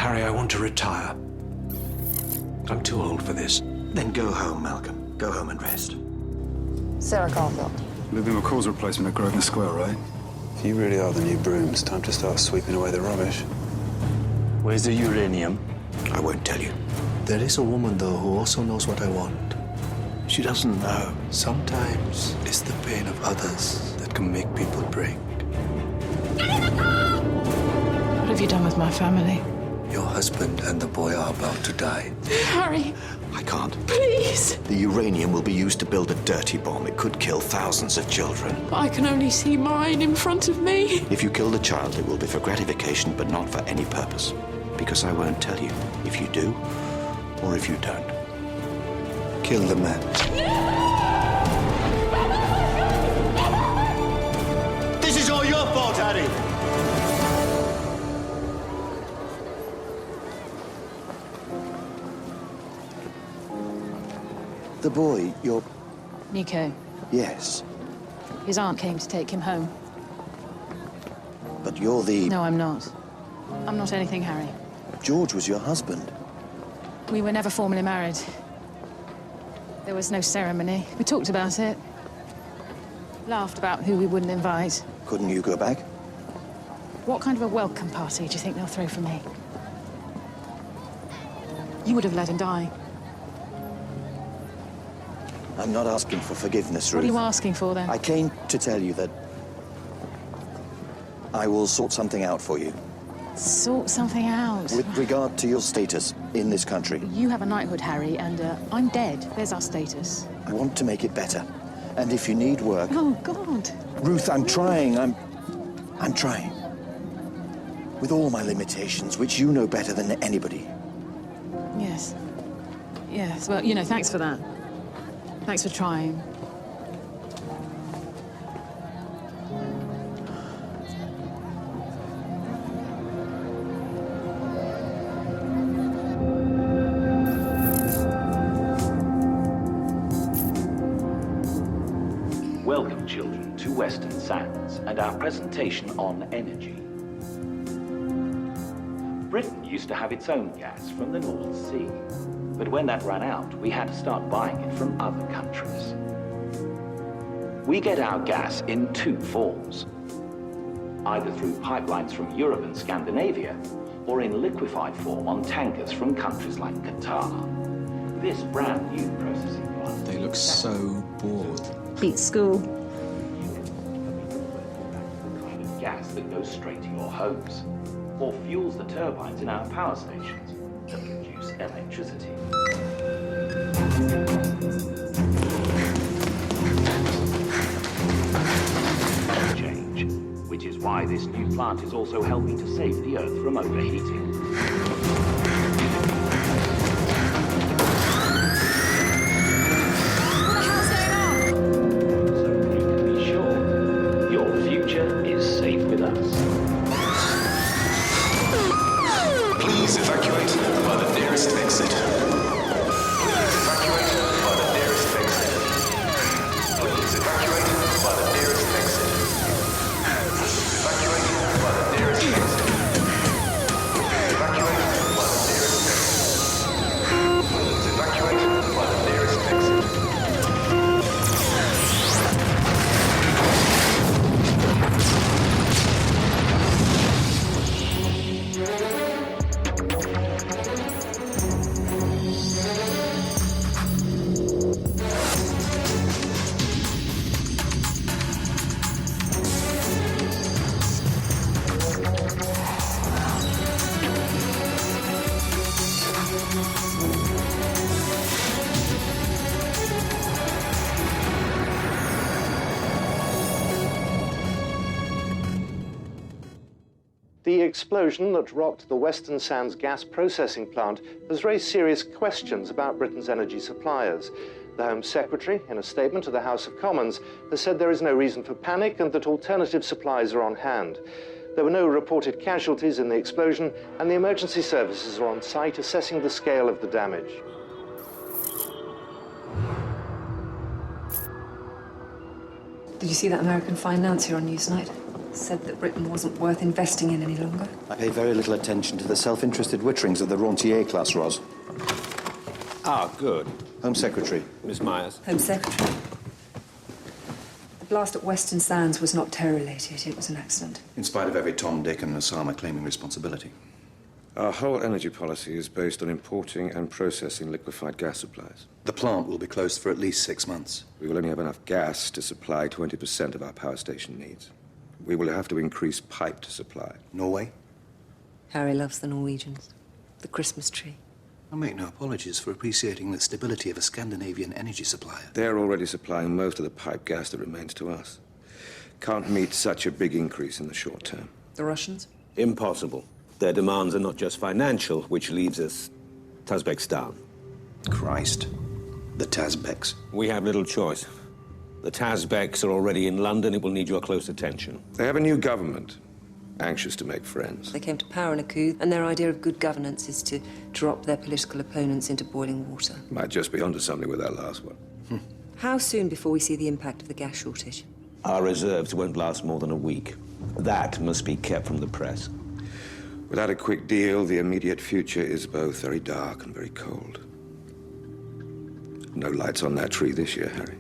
Harry, I want to retire. I'm too old for this. Then go home, Malcolm. Go home and rest. Sarah Garfield. Living McCall's replacement at Grosvenor Square, right? If you really are the new broom, it's time to start sweeping away the rubbish. Where's the uranium? I won't tell you. There is a woman, though, who also knows what I want. She doesn't know. Sometimes it's the pain of others that can make people break. What have you done with my family? Your husband and the boy are about to die. Harry, I can't. please. The uranium will be used to build a dirty bomb. It could kill thousands of children. I can only see mine in front of me. If you kill the child, it will be for gratification, but not for any purpose. Because I won't tell you if you do or if you don't. Kill the man. This is all your fault, Harry! The boy, you're... Nico, Yes, his aunt came to take him home. but you're the... No, I'm not. I'm not anything, Harry. George was your husband. We were never formally married. There was no ceremony. We talked about it. Laughed about who we wouldn't invite. Couldn't you go back? What kind of a welcome party do you think they'll throw for me? You would have let him die. I'm not asking for forgiveness, Ruth. What are you asking for, then? I came to tell you that I will sort something out for you. Sort something out. With regard to your status in this country, You have a knighthood, Harry, and I'm dead. There's our status. I want to make it better. And if you need work... Oh, God. Ruth, I'm trying. I'm trying. With all my limitations, which you know better than anybody. Yes. Yes, well, thanks for that. Thanks for trying. Welcome, children, to Western Sands and our presentation on energy. Britain used to have its own gas from the North Sea, but when that ran out, we had to start buying it from other countries. We get our gas in two forms, either through pipelines from Europe and Scandinavia, or in liquefied form on tankers from countries like Qatar. This brand new processing plant... They look so bored. Beats school. ...kind of gas that goes straight to your homes, or fuels the turbines in our power stations to produce electricity. Change, which is why this new plant is also helping to save the Earth from overheating. Please evacuate by the nearest exit. Please evacuate by the nearest exit. Please evacuate by the nearest exit. Please evacuate by the nearest exit. Please evacuate by the nearest exit. Please evacuate by the nearest exit. The explosion that rocked the Western Sands gas processing plant has raised serious questions about Britain's energy suppliers. The Home Secretary, in a statement to the House of Commons, has said there is no reason for panic and that alternative supplies are on hand. There were no reported casualties in the explosion, and the emergency services are on site assessing the scale of the damage. Did you see that American financier on Newsnight? Said that Britain wasn't worth investing in any longer. I pay very little attention to the self-interested witterings of the rentier class, Ros. Ah, good. Home Secretary. Miss Myers. Home Secretary. The blast at Western Sands was not terror-related. It was an accident. In spite of every Tom, Dick and Osama claiming responsibility. Our whole energy policy is based on importing and processing liquefied gas supplies. The plant will be closed for at least 6 months. We will only have enough gas to supply 20% of our power station needs. We will have to increase pipe to supply. Norway? Harry loves the Norwegians. The Christmas tree. I make no apologies for appreciating the stability of a Scandinavian energy supplier. They're already supplying most of the pipe gas that remains to us. Can't meet such a big increase in the short term. The Russians? Impossible. Their demands are not just financial, which leaves us Tazbekstan. Christ. The Tazbeks. We have little choice. The Tazbeks are already in London. It will need your close attention. They have a new government, anxious to make friends. They came to power in a coup, and their idea of good governance is to drop their political opponents into boiling water. Might just be onto something with that last one. How soon before we see the impact of the gas shortage? Our reserves won't last more than a week. That must be kept from the press. Without a quick deal, the immediate future is both very dark and very cold. No lights on that tree this year, Harry.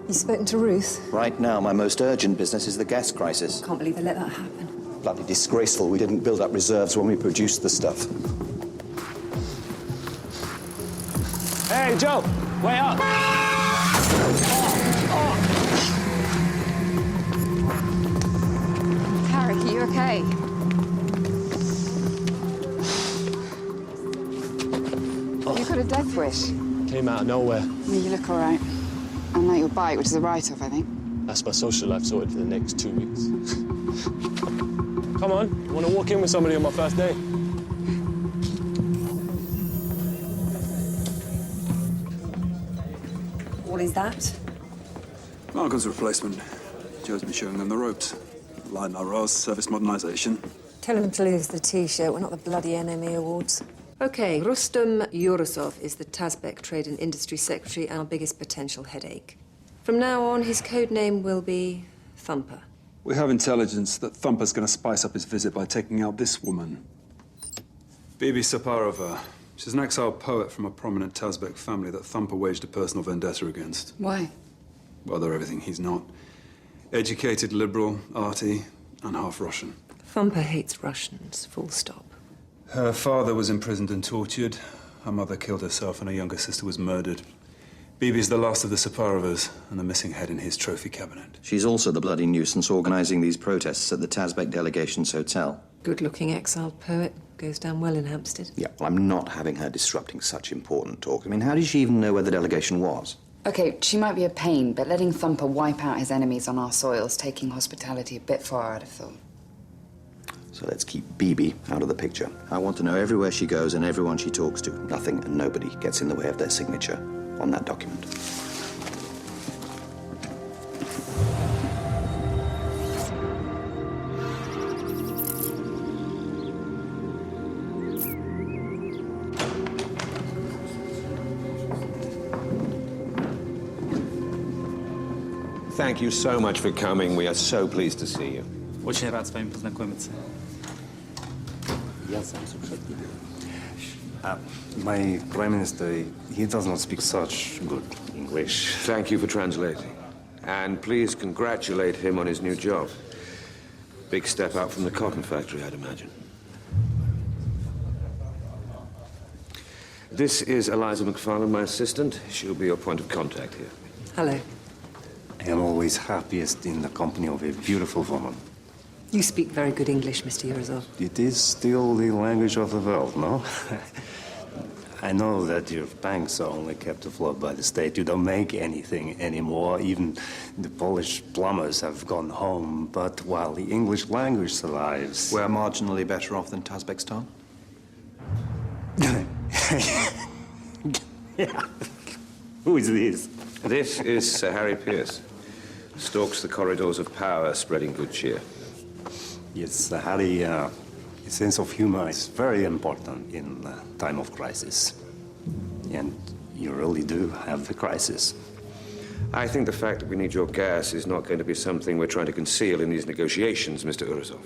You spoken to Ruth? Right now, my most urgent business is the gas crisis. Can't believe they let that happen. Bloody disgraceful we didn't build up reserves when we produced the stuff. Hey, Joe, wait up! Harry, are you okay? You got a death wish. Came out of nowhere. Yeah, you look all right. Unlike your bike, which is a write-off, I think. That's my social life sorted for the next 2 weeks. Come on, you want to walk in with somebody on my first day? What is that? Margot's replacement. Joe's been showing them the ropes. Line our rows, service modernisation. Tell him to lose the T-shirt. We're not the bloody NME Awards. OK, Rustam Yurusov is the Tazbek Trade and Industry Secretary, our biggest potential headache. From now on, his code name will be Thumper. We have intelligence that Thumper's going to spice up his visit by taking out this woman. Bibi Saparova. She's an exiled poet from a prominent Tazbek family that Thumper waged a personal vendetta against. Why? Well, they're everything he's not. Educated, liberal, arty, and half Russian. Thumper hates Russians, full stop. Her father was imprisoned and tortured. Her mother killed herself and her younger sister was murdered. Bibi's the last of the Saparovas and the missing head in his trophy cabinet. She's also the bloody nuisance organising these protests at the Tazbek delegation's hotel. Good-looking exiled poet. Goes down well in Hampstead. Yeah, well, I'm not having her disrupting such important talk. I mean, how did she even know where the delegation was? OK, she might be a pain, but letting Thumper wipe out his enemies on our soil's taking hospitality a bit far, I'd have thought. So let's keep Bibi out of the picture. I want to know everywhere she goes and everyone she talks to. Nothing and nobody gets in the way of their signature on that document. Thank you so much for coming. We are so pleased to see you. Очень рад с вами познакомиться. My Prime Minister, he does not speak such good English. Thank you for translating. And please congratulate him on his new job. Big step out from the cotton factory, I'd imagine. This is Eliza McFarlane, my assistant. She'll be your point of contact here. Hello. I am always happiest in the company of a beautiful woman. You speak very good English, Mr. Yurusov. It is still the language of the world, no? I know that your banks are only kept afloat by the state. You don't make anything anymore. Even the Polish plumbers have gone home. But while the English language survives... We're marginally better off than Tazbekstan? Yeah. Who is this? This is Sir Harry Pierce. Stalks the corridors of power, spreading good cheer. Yes, Harry, a sense of humor is very important in time of crisis. And you really do have the crisis. I think the fact that we need your gas is not going to be something we're trying to conceal in these negotiations, Mr. Urazov.